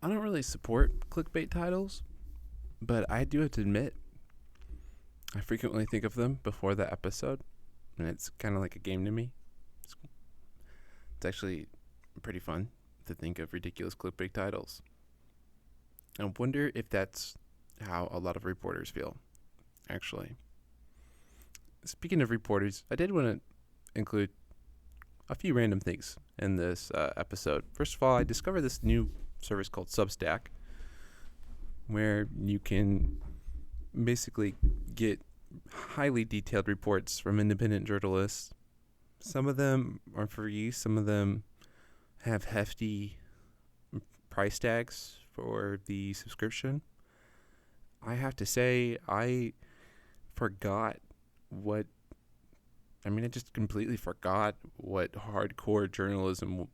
I don't really support clickbait titles, but I do have to admit, I frequently think of them before the episode, and it's kind of like a game to me. It's actually pretty fun to think of ridiculous clickbait titles. I wonder if that's how a lot of reporters feel, actually. Speaking of reporters, I did want to include a few random things in this episode. First of all, I discovered this new service called Substack, where you can basically get highly detailed reports from independent journalists. Some of them are free, some of them have hefty price tags for the subscription. I have to say, I just completely forgot what hardcore journalism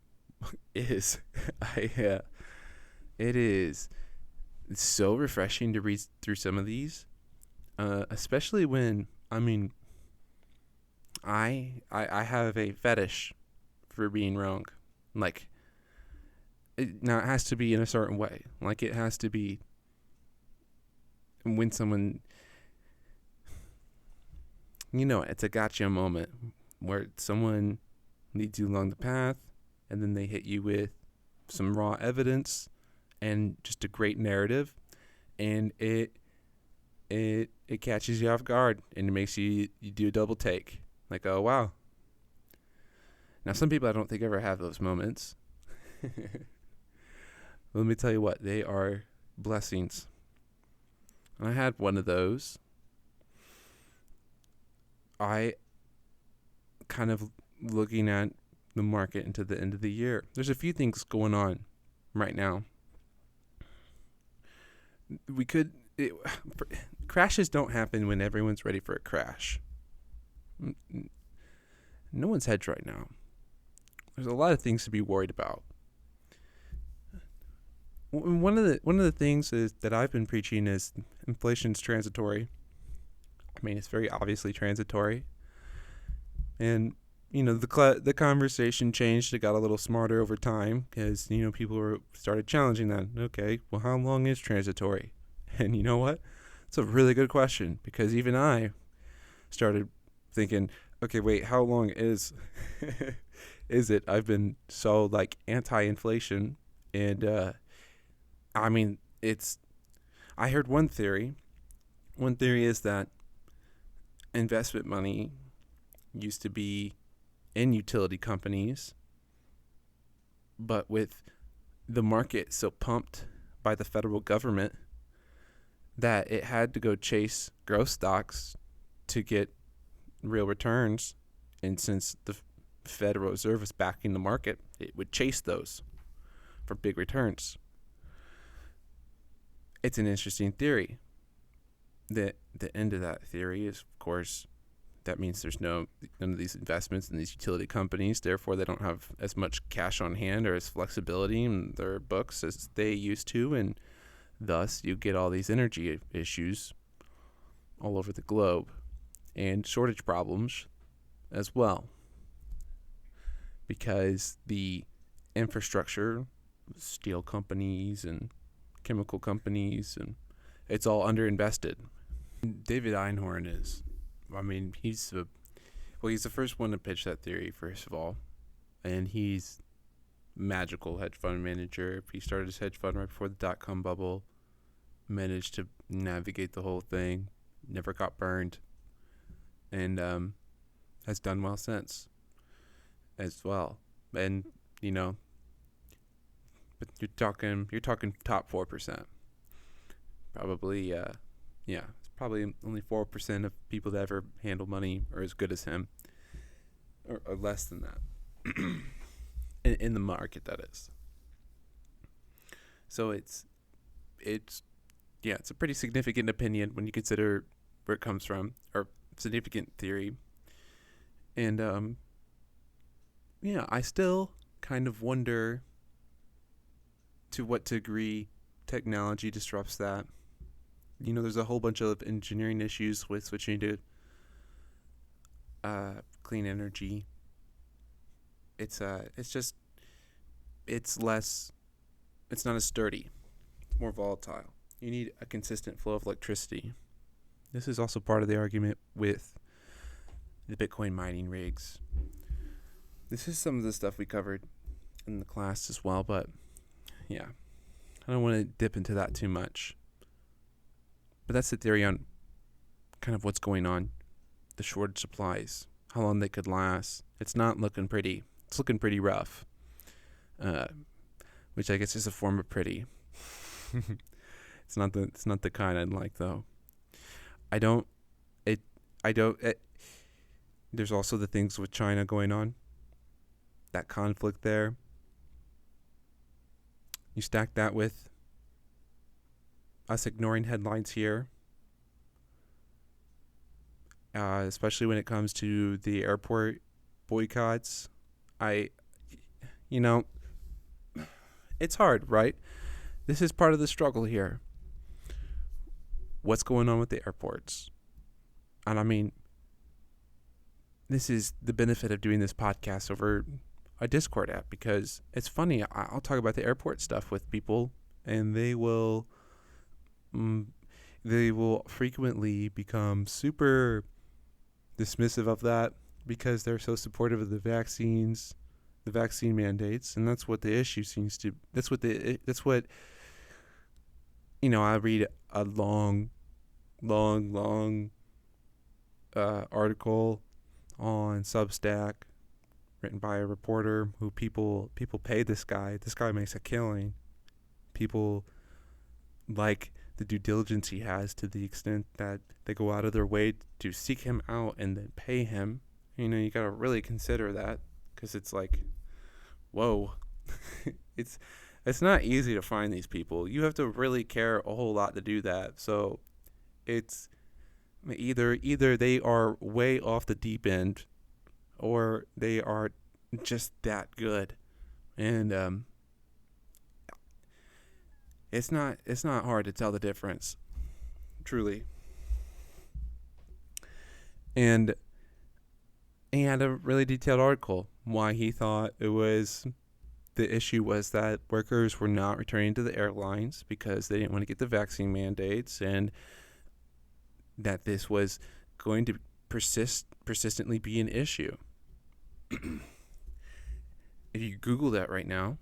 is. It is so refreshing to read through some of these, especially when, I have a fetish for being wrong. Like, now it has to be in a certain way. Like, it has to be when someone, it's a gotcha moment where someone leads you along the path and then they hit you with some raw evidence and just a great narrative, and it catches you off guard and it makes you do a double take. Like, oh wow. Now some people I don't think ever have those moments. Let me tell you what, they are blessings. I had one of those. I kind of looking at the market into the end of the year. There's a few things going on right now. Crashes don't happen when everyone's ready for a crash. No one's hedged right now. There's a lot of things to be worried about. One of the things is that I've been preaching is inflation's transitory. I mean, it's very obviously transitory. And, the conversation changed. It got a little smarter over time because, people started challenging that. Okay, well, how long is transitory? And you know what? It's a really good question, because even I started thinking, okay, wait, how long is is it? I've been so anti-inflation, and I heard one theory. One theory is that investment money used to be in utility companies, but with the market so pumped by the federal government that it had to go chase growth stocks to get real returns. And since the Federal Reserve is backing the market, it would chase those for big returns. It's an interesting theory. The end of that theory is, of course, that means there's none of these investments in these utility companies. Therefore, they don't have as much cash on hand or as flexibility in their books as they used to, and thus you get all these energy issues all over the globe and shortage problems as well, because the infrastructure, steel companies and chemical companies, and it's all underinvested. David Einhorn he's the first one to pitch that theory, first of all, and he's magical hedge fund manager. He started his hedge fund right before the dot-com bubble, managed to navigate the whole thing, never got burned, and has done well since as well. And but you're talking top 4%. Probably it's probably only 4% of people that ever handle money are as good as him, or less than that. in the market, that is. So it's a pretty significant opinion when you consider where it comes from, or significant theory. And I still kind of wonder to what degree technology disrupts that. There's a whole bunch of engineering issues with switching to clean energy. It's not as sturdy. more volatile. You need a consistent flow of electricity. This is also part of the argument with the Bitcoin mining rigs. This is some of the stuff we covered in the class as well, but yeah, I don't want to dip into that too much. But that's the theory on kind of what's going on. The shortage supplies, how long they could last. It's not looking pretty. It's looking pretty rough, which I guess is a form of pretty. It's not the kind I'd like though. There's also the things with China going on. That conflict there. You stack that with us ignoring headlines here, especially when it comes to the airport boycotts. It's hard, right? This is part of the struggle here. What's going on with the airports? And I mean, this is the benefit of doing this podcast over a Discord app, because it's funny. I'll talk about the airport stuff with people, and they will frequently become super dismissive of that because they're so supportive of the vaccines, the vaccine mandates, and that's what the issue seems to. That's what I read a long article on Substack written by a reporter who people pay this guy. This guy makes a killing. People like the due diligence he has, to the extent that they go out of their way to seek him out and then pay him. You got to really consider that, because it's like, whoa. It's not easy to find these people. You have to really care a whole lot to do that. So it's either they are way off the deep end, or they are just that good. And it's not hard to tell the difference, truly. And he had a really detailed article why he thought the issue was that workers were not returning to the airlines because they didn't want to get the vaccine mandates, and that this was going to persistently be an issue. If you Google that right now,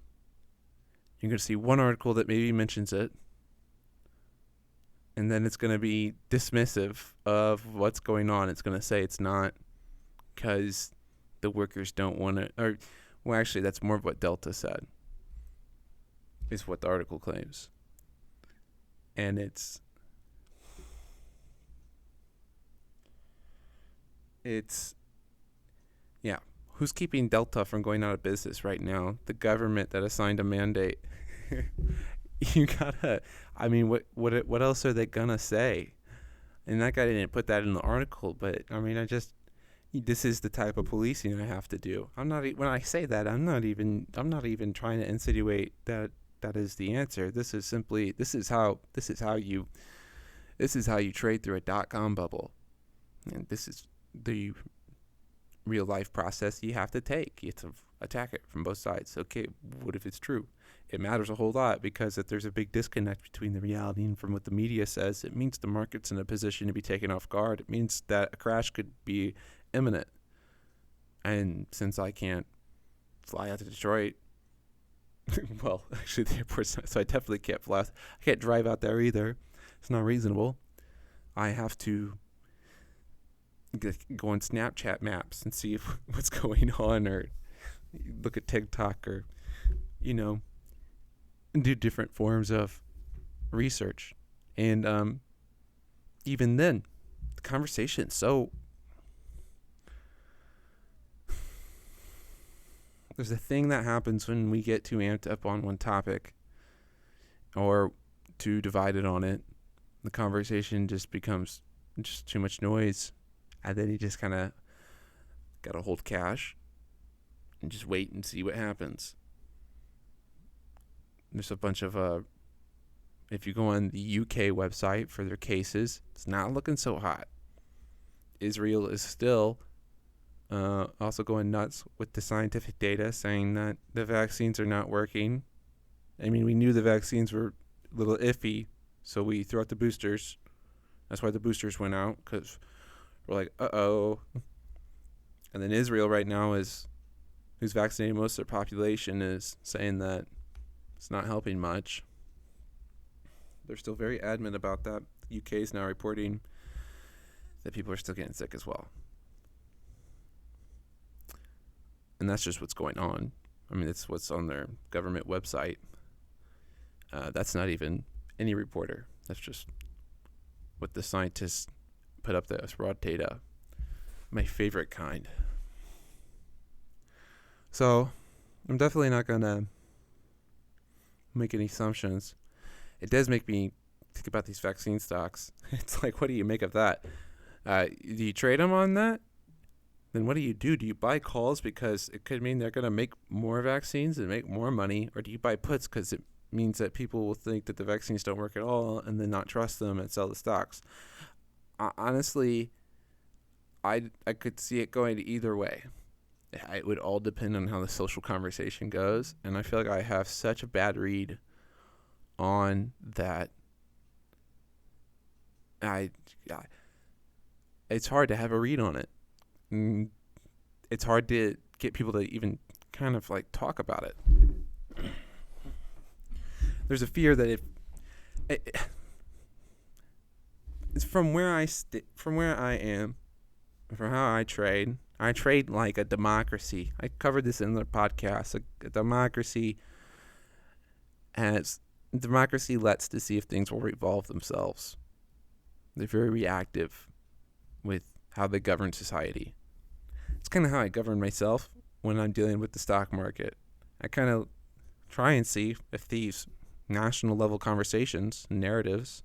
you're going to see one article that maybe mentions it, and then it's going to be dismissive of what's going on. It's going to say it's not because the workers don't want to, or, well, actually, that's more of what Delta said, is what the article claims. And it's yeah. Who's keeping Delta from going out of business right now? The government that assigned a mandate. You gotta. I mean, what else are they gonna say? And that guy didn't put that in the article, but I mean, this is the type of policing I have to do. When I say that, I'm not even trying to insinuate that is the answer. This is how you trade through a .com bubble, and this is the real life process you have to take. You have to attack it from both sides. Okay, what if it's true? It matters a whole lot, because if there's a big disconnect between the reality and from what the media says, it means the market's in a position to be taken off guard. It means that a crash could be imminent. And since I can't fly out to Detroit, well, actually the airport's not, so I definitely can't fly. I can't drive out there either. It's not reasonable. I have to go on Snapchat maps and see what's going on, or look at TikTok, or do different forms of research. And even then, the conversation, so there's a thing that happens when we get too amped up on one topic, or too divided on it. The conversation just becomes just too much noise, and then you just kind of gotta hold cash and just wait and see what happens. There's a bunch of if you go on the UK website for their cases, it's not looking so hot. Israel is still also going nuts with the scientific data, saying that the vaccines are not working. I mean, we knew the vaccines were little iffy, so we threw out the boosters. That's why the boosters went out, because we're like, uh-oh. And then Israel right now who's vaccinating most of their population, is saying that it's not helping much. They're still very adamant about that. The UK is now reporting that people are still getting sick as well. And that's just what's going on. I mean, it's what's on their government website. That's not even any reporter. That's just what the scientists put up there as raw data. My favorite kind. So, I'm definitely not going to make any assumptions. It does make me think about these vaccine stocks. It's like, what do you make of that? Do you trade them on that? Then what do? Do you buy calls because it could mean they're going to make more vaccines and make more money? Or do you buy puts because it means that people will think that the vaccines don't work at all and then not trust them and sell the stocks? Honestly, I could see it going either way. It would all depend on how the social conversation goes. And I feel like I have such a bad read on that. It's hard to have a read on it. It's hard to get people to even kind of like talk about it. There's a fear that it's from where I am, from how I trade like a democracy. I covered this in the podcast. A democracy lets to see if things will revolve themselves. They're very reactive with how they govern society. It's kind of how I govern myself when I'm dealing with the stock market. I kind of try and see if these national level conversations, narratives,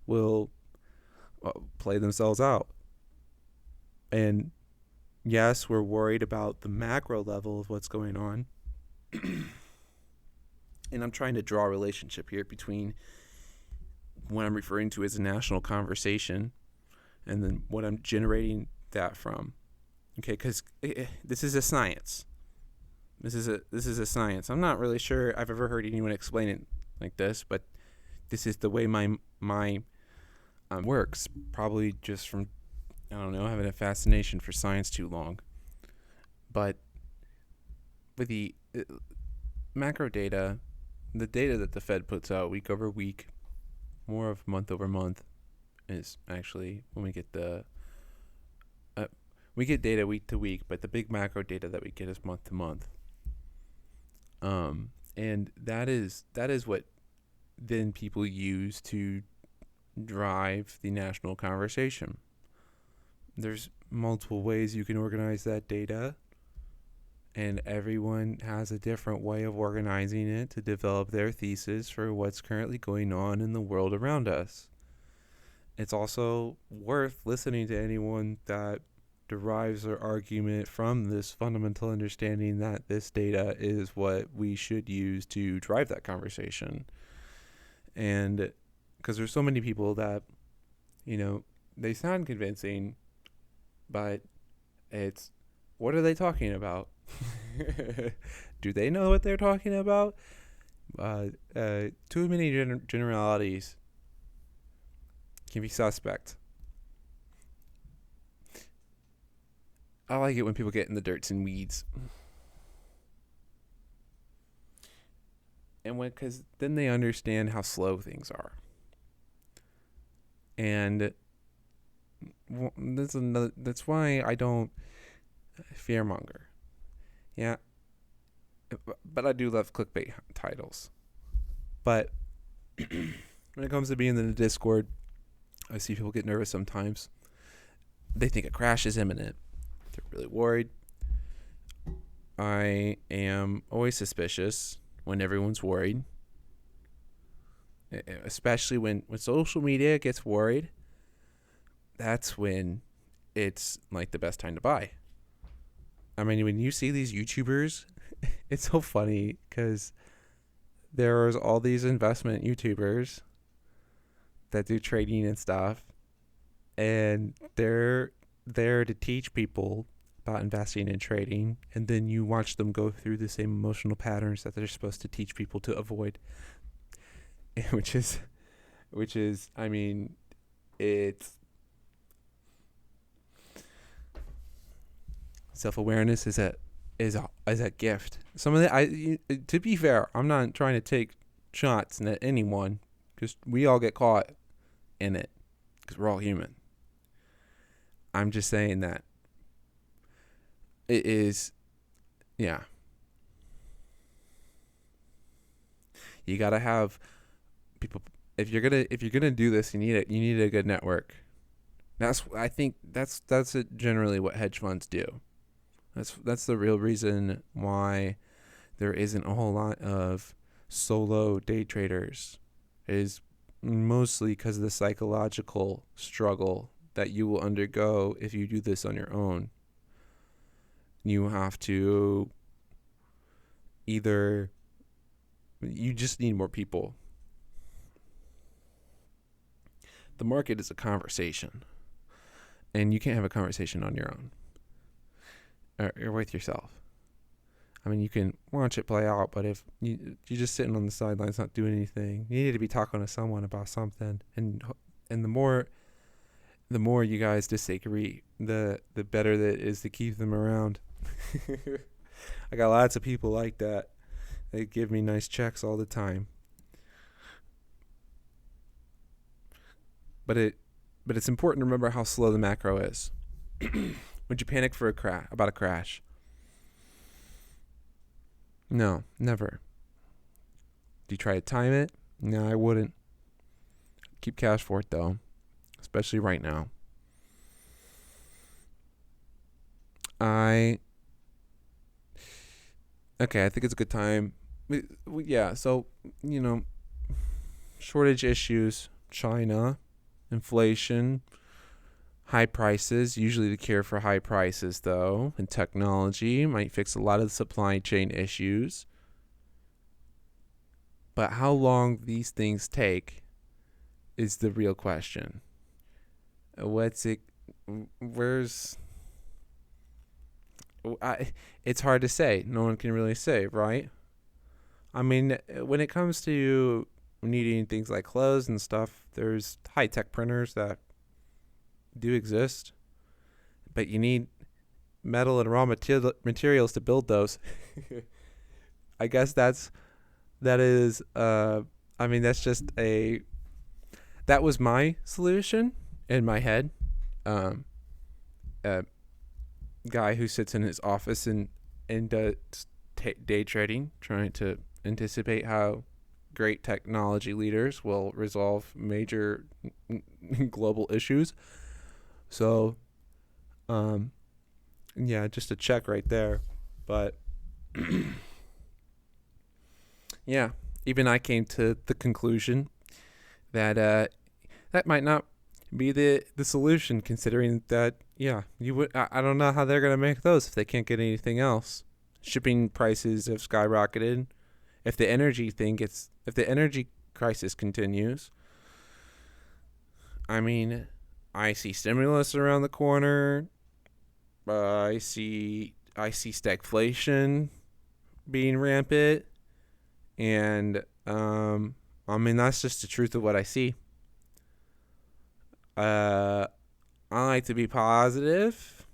will play themselves out. And yes, we're worried about the macro level of what's going on. And I'm trying to draw a relationship here between what I'm referring to as a national conversation and then what I'm generating that from. Okay, because this is a science. This is a science. I'm not really sure I've ever heard anyone explain it like this, but this is the way my works. Probably just from, I don't know, having a fascination for science too long. But with the macro data, the data that the Fed puts out week over week, more of month over month, is actually when we get we get data week to week, but the big macro data that we get is month to month. And that is what then people use to drive the national conversation. There's multiple ways you can organize that data, and everyone has a different way of organizing it to develop their thesis for what's currently going on in the world around us. It's also worth listening to anyone that derives their argument from this fundamental understanding that this data is what we should use to drive that conversation. And because there's so many people that, they sound convincing, but it's, what are they talking about? Do they know what they're talking about? Too many generalities can be suspect. I like it when people get in the dirts and weeds. And because then they understand how slow things are. And that's why I don't fearmonger. Yeah. But I do love clickbait titles. But when it comes to being in the Discord, I see people get nervous sometimes. They think a crash is imminent. They're really worried. I am always suspicious when everyone's worried. Especially when social media gets worried. That's when it's like the best time to buy. I mean, when you see these YouTubers, it's so funny because there's all these investment YouTubers that do trading and stuff, and they're there to teach people about investing and trading, and then you watch them go through the same emotional patterns that they're supposed to teach people to avoid. which is, I mean, it's self-awareness is a gift. Some of that, to be fair, I'm not trying to take shots at anyone, because we all get caught in it, because we're all human. I'm just saying that it is, yeah. You gotta have people. If you're gonna do this, you need a good network. I think that's generally what hedge funds do. That's the real reason why there isn't a whole lot of solo day traders, is mostly because of the psychological struggle that you will undergo if you do this on your own. You have to you just need more people. The market is a conversation, and you can't have a conversation on your own or with yourself. I mean, you can watch it play out, but if you're just sitting on the sidelines not doing anything, you need to be talking to someone about something. And the more you guys disagree, the better that it is to keep them around. I got lots of people like that. They give me nice checks all the time. But it's important to remember how slow the macro is. Would you panic for about a crash? No, never. Do you try to time it? No, I wouldn't. Keep cash for it though, especially right now. I think it's a good time. Yeah, so, shortage issues, China, inflation, high prices, usually the cure for high prices, though, and technology might fix a lot of the supply chain issues. But how long these things take is the real question. It's hard to say. No one can really say, right? I mean, when it comes to needing things like clothes and stuff, there's high-tech printers that do exist, but you need metal and raw materials to build those. I guess that was my solution in my head. A guy who sits in his office and does day trading, trying to anticipate how great technology leaders will resolve major global issues. So, just a check right there. But, yeah, even I came to the conclusion that that might not be the solution, considering that, I don't know how they're going to make those if they can't get anything else. Shipping prices have skyrocketed. If the energy crisis continues, I mean, I see stimulus around the corner. I see stagflation being rampant, and that's just the truth of what I see. I like to be positive,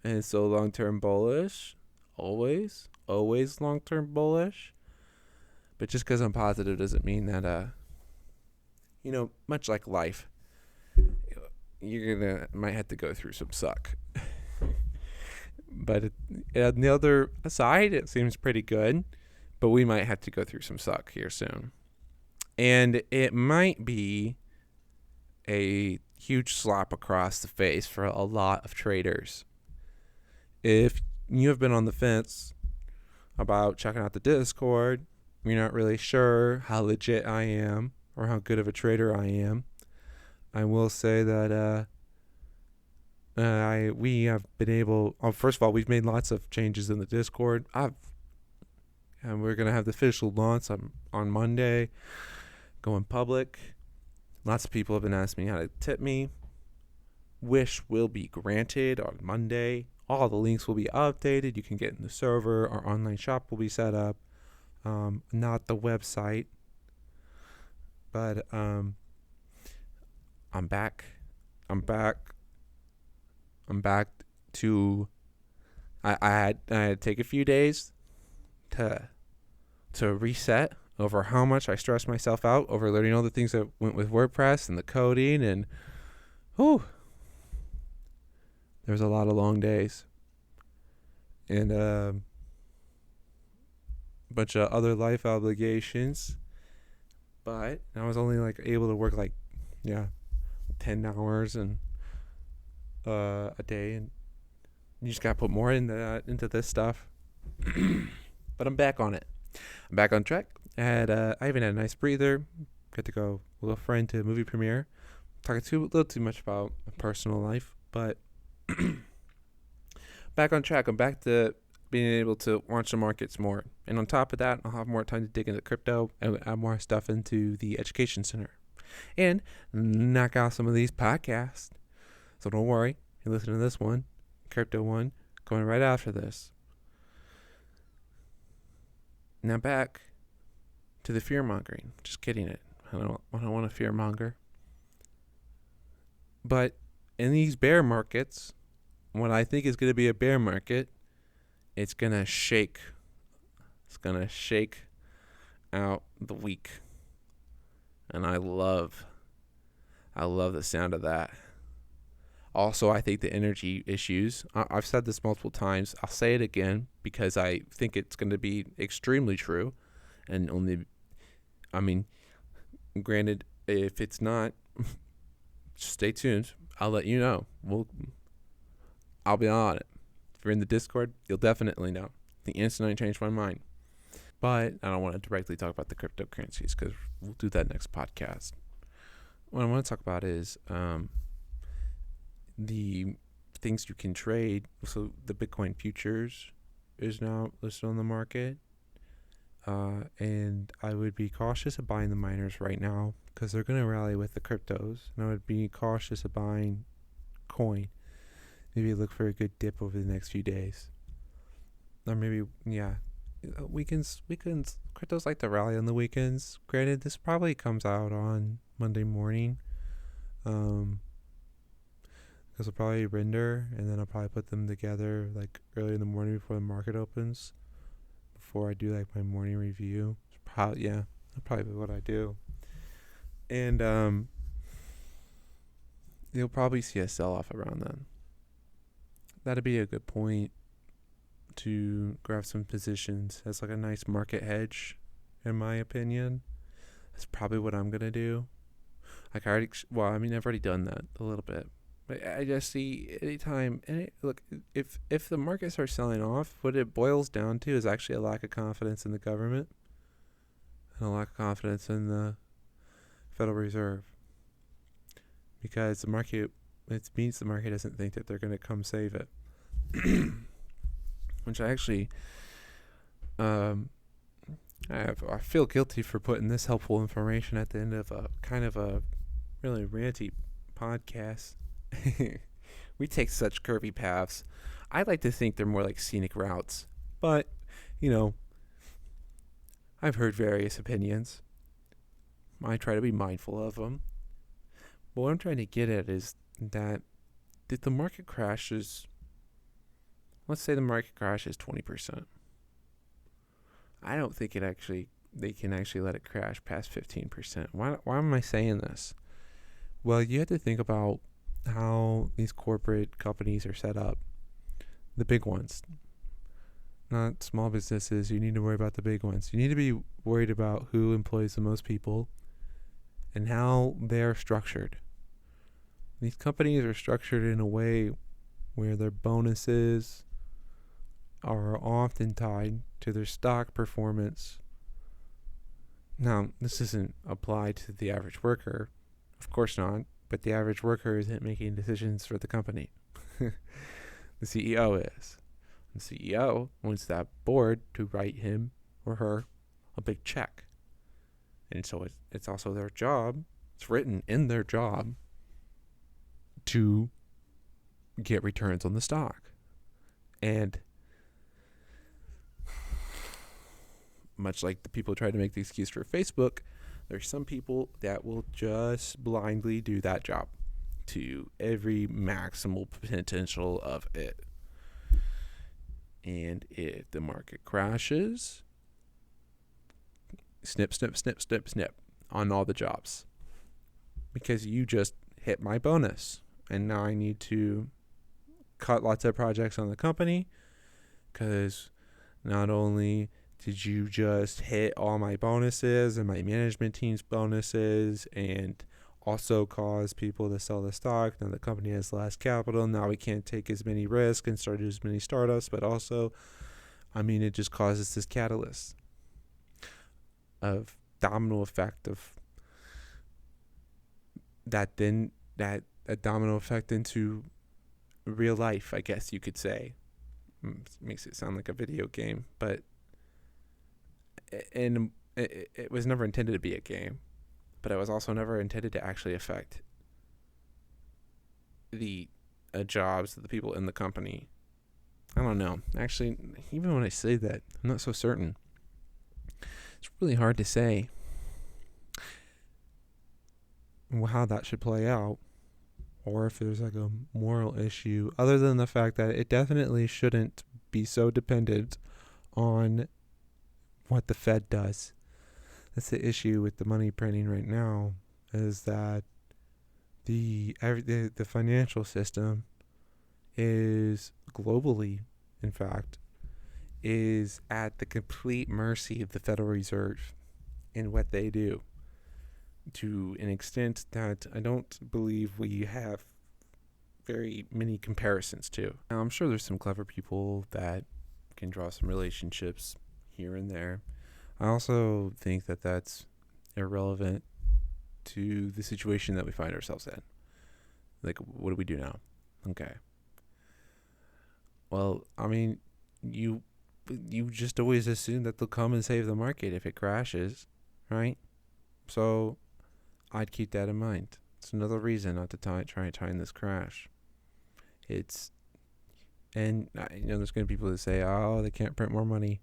and so long-term bullish, always long-term bullish. But just because I'm positive doesn't mean that much like life, you're might have to go through some suck. But on the other side, it seems pretty good. But we might have to go through some suck here soon. And it might be a huge slap across the face for a lot of traders. If you have been on the fence about checking out the Discord, you're not really sure how legit I am or how good of a trader I am, I will say that we have been able. First of all, we've made lots of changes in the Discord. And we're gonna have the official launch on Monday, going public. Lots of people have been asking me how to tip me. Wish will be granted on Monday. All the links will be updated. You can get in the server. Our online shop will be set up. Not the website. But I'm back. I'm back. I'm back to. I had to take a few days to reset over how much I stressed myself out over learning all the things that went with WordPress and the coding, and whew, there was a lot of long days and a bunch of other life obligations. But I was only like able to work 10 hours and a day, and you just gotta put more into this stuff. But I'm back on it. I'm back on track. I even had a nice breather. Got to go with a friend to a movie premiere. Talking a little too much about personal life, but back on track. I'm back to being able to watch the markets more. And on top of that, I'll have more time to dig into crypto and add more stuff into the education center. And knock out some of these podcasts. So don't worry. You listen to this one, crypto one, going right after this. Now back to the fear mongering. Just kidding it. I don't want to fear monger. But in these bear markets, what I think is going to be a bear market, it's going to shake. It's going to shake out the weak. And I love the sound of that. Also, I think the energy issues, I've said this multiple times. I'll say it again because I think it's going to be extremely true. And granted, if it's not, just stay tuned. I'll let you know. I'll be on it. If you're in the Discord, you'll definitely know. The instant I changed my mind. But I don't want to directly talk about the cryptocurrencies because we'll do that next podcast. What I want to talk about is the things you can trade. So the Bitcoin futures is now listed on the market. And I would be cautious of buying the miners right now because they're going to rally with the cryptos. And I would be cautious of buying coin. Maybe look for a good dip over the next few days. Or maybe, weekends, cryptos like to rally on the weekends. Granted, this probably comes out on Monday morning. Because I'll probably render, and then I'll probably put them together like early in the morning before the market opens. Before I do like my morning review. That's probably what I do. And you'll probably see a sell-off around then. That'd be a good point to grab some positions as like a nice market hedge, in my opinion. That's probably what I'm gonna do. I've already done that a little bit. But I just see anytime, if the market starts selling off, what it boils down to is actually a lack of confidence in the government and a lack of confidence in the Federal Reserve. Because it means the market doesn't think that they're going to come save it. Which I actually, I feel guilty for putting this helpful information at the end of a kind of a really ranty podcast. We take such curvy paths. I like to think they're more like scenic routes, but I've heard various opinions. I try to be mindful of them. But what I'm trying to get at is that if the market crashes, let's say the market crashes 20%. I don't think they can actually let it crash past 15%. Why am I saying this? Well, you have to think about how these corporate companies are set up. The big ones. Not small businesses. You need to worry about the big ones. You need to be worried about who employs the most people and how they're structured. These companies are structured in a way where their bonuses are often tied to their stock performance. Now, this isn't applied to the average worker. Of course not. But the average worker isn't making decisions for the company. The CEO is. The CEO wants that board to write him or her a big check. And so it's also their job. It's written in their job to get returns on the stock. And much like the people try to make the excuse for Facebook, There's some people that will just blindly do that job to every maximal potential of it. And if the market crashes, snip, snip, snip, snip, snip on all the jobs. Because you just hit my bonus. And now I need to cut lots of projects on the company. Because not only did you just hit all my bonuses and my management team's bonuses and also cause people to sell the stock. Now the company has less capital. Now we can't take as many risks and start as many startups. But also, it just causes this catalyst of domino effect of that domino effect into real life, I guess you could say. Makes it sound like a video game, but it was never intended to be a game. But it was also never intended to actually affect the jobs of the people in the company. I don't know. Actually, even when I say that, I'm not so certain. It's really hard to say how that should play out, or if there's like a moral issue, other than the fact that it definitely shouldn't be so dependent on what the Fed does. That's the issue with the money printing right now, is that the financial system is globally, in fact, is at the complete mercy of the Federal Reserve in what they do, to an extent that I don't believe we have very many comparisons to. Now, I'm sure there's some clever people that can draw some relationships here and there. I also think that that's irrelevant to the situation that we find ourselves in. Like, what do we do now? Okay. Well, you just always assume that they'll come and save the market if it crashes, right? So I'd keep that in mind. It's another reason not to try and time this crash. There's going to be people that say, oh, they can't print more money.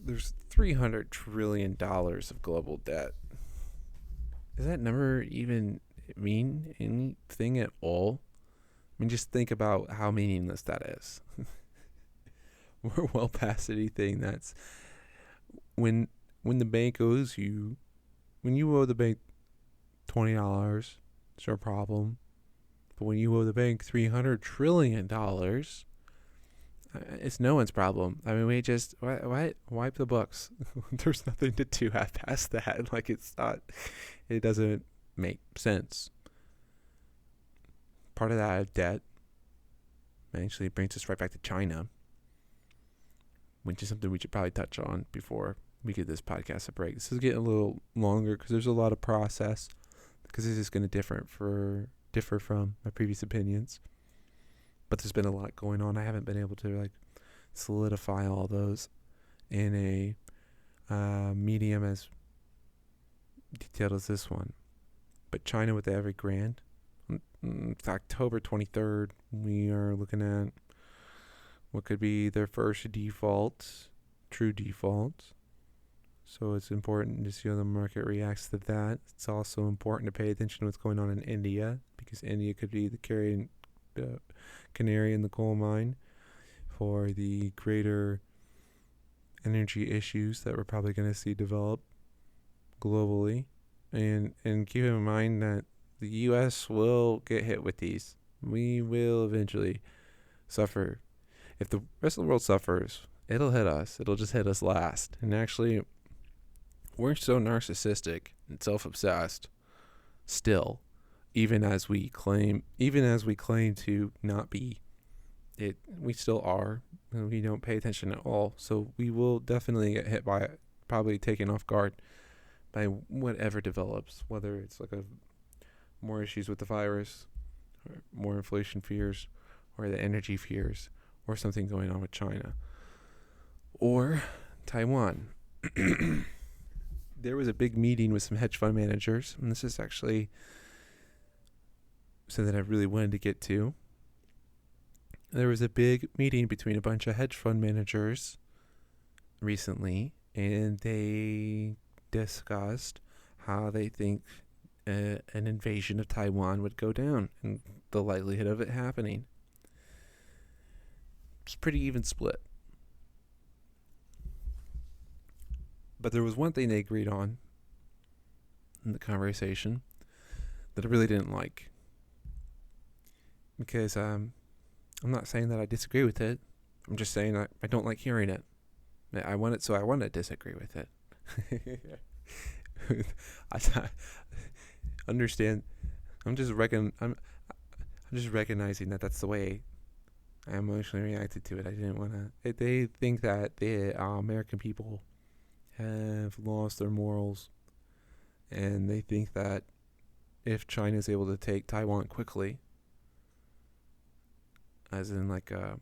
There's $300 trillion of global debt. Does that number even mean anything at all? Just think about how meaningless that is. We're well past anything that's when the bank owes you, when you owe the bank $20, it's your problem. But when you owe the bank $300 trillion, it's no one's problem. We just wipe the books. There's nothing to do past that. Like, it doesn't make sense. Part of that debt actually brings us right back to China, which is something we should probably touch on before we give this podcast a break. This is getting a little longer because there's a lot of process, because this is going to differ from my previous opinions. But there's been a lot going on. I haven't been able to solidify all those in a medium as detailed as this one. But China with the Evergrande, it's October 23rd. We are looking at what could be their first true default. So it's important to see how the market reacts to that. It's also important to pay attention to what's going on in India, because India could be the canary in the coal mine for the greater energy issues that we're probably going to see develop globally. And keep in mind that the U.S. will get hit with these. We will eventually suffer. If the rest of the world suffers, it'll hit us. It'll just hit us last. And actually, we're so narcissistic and self-obsessed still, even as we claim to not be it. We still are, and we don't pay attention at all. So we will definitely get hit by it, probably taken off guard by whatever develops, whether it's more issues with the virus, or more inflation fears, or the energy fears, or something going on with China or Taiwan. There was a big meeting with some hedge fund managers, and this is actually something I really wanted to get to. There was a big meeting between a bunch of hedge fund managers recently, and they discussed how they think an invasion of Taiwan would go down and the likelihood of it happening. It's pretty even split. But there was one thing they agreed on in the conversation that I really didn't like. Because I'm not saying that I disagree with it. I'm just saying I don't like hearing it. I want it, so I want to disagree with it. I understand. I'm just recognizing that that's the way I emotionally reacted to it. I didn't want to. They think that the American people have lost their morals, and they think that if China is able to take Taiwan quickly, as in like a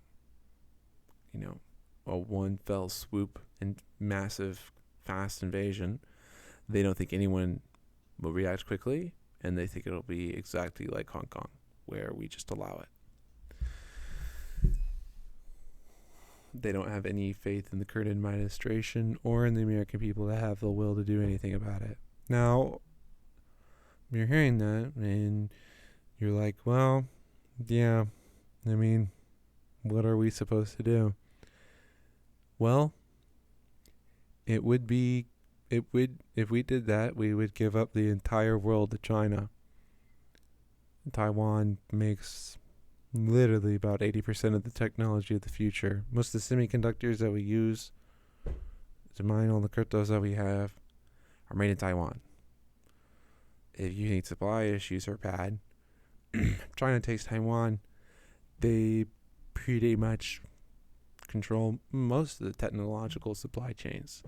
one fell swoop and massive fast invasion, they don't think anyone will react quickly, and they think it'll be exactly like Hong Kong, where we just allow it. They don't have any faith in the current administration or in the American people that have the will to do anything about it. Now, you're hearing that, and you're like, well, yeah, I mean, what are we supposed to do? Well, if we did that, we would give up the entire world to China. Taiwan makes literally about 80% of the technology of the future. Most of the semiconductors that we use to mine all the cryptos that we have are made in Taiwan. If you think supply issues are bad, China takes Taiwan. They pretty much control most of the technological supply chains.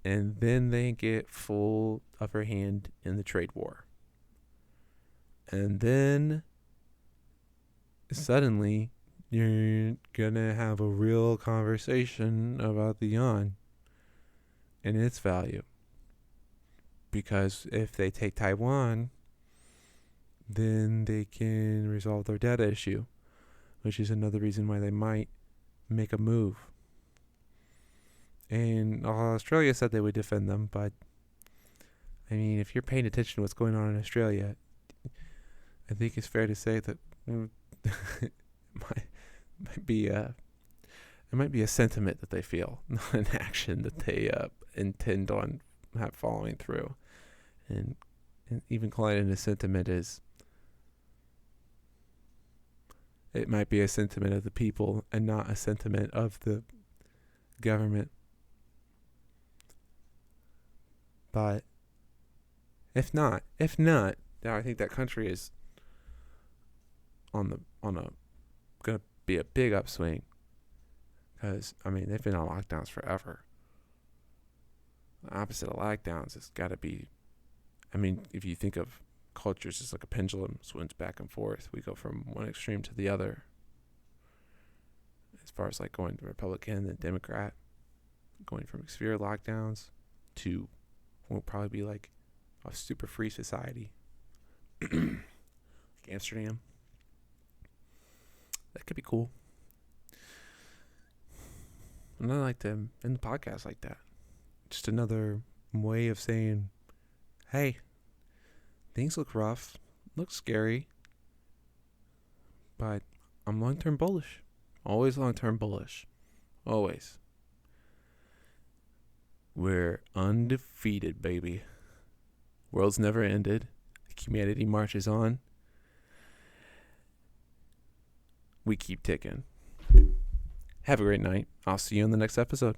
And then they get full upper hand in the trade war. And then suddenly you're gonna have a real conversation about the yuan and its value. Because if they take Taiwan, then they can resolve their debt issue, which is another reason why they might make a move. And Australia said they would defend them, but I mean, if you're paying attention to what's going on in Australia, I think it's fair to say that it might be a sentiment that they feel, not an action that they intend on following through. And even calling it a sentiment is, it might be a sentiment of the people and not a sentiment of the government. But if not, now I think that country is on a gonna be a big upswing, because I mean they've been on lockdowns forever. The opposite of lockdowns has got to be, I mean, if you think of cultures as like a pendulum, swings back and forth. We go from one extreme to the other. As far as like going to Republican and Democrat, going from severe lockdowns to what will probably be like a super free society, like Amsterdam. That could be cool. And I like to end the podcast like that. Just another way of saying, hey, things look rough, look scary, but I'm long-term bullish. Always long-term bullish. Always. We're undefeated, baby. World's never ended. Humanity marches on. We keep ticking. Have a great night. I'll see you in the next episode.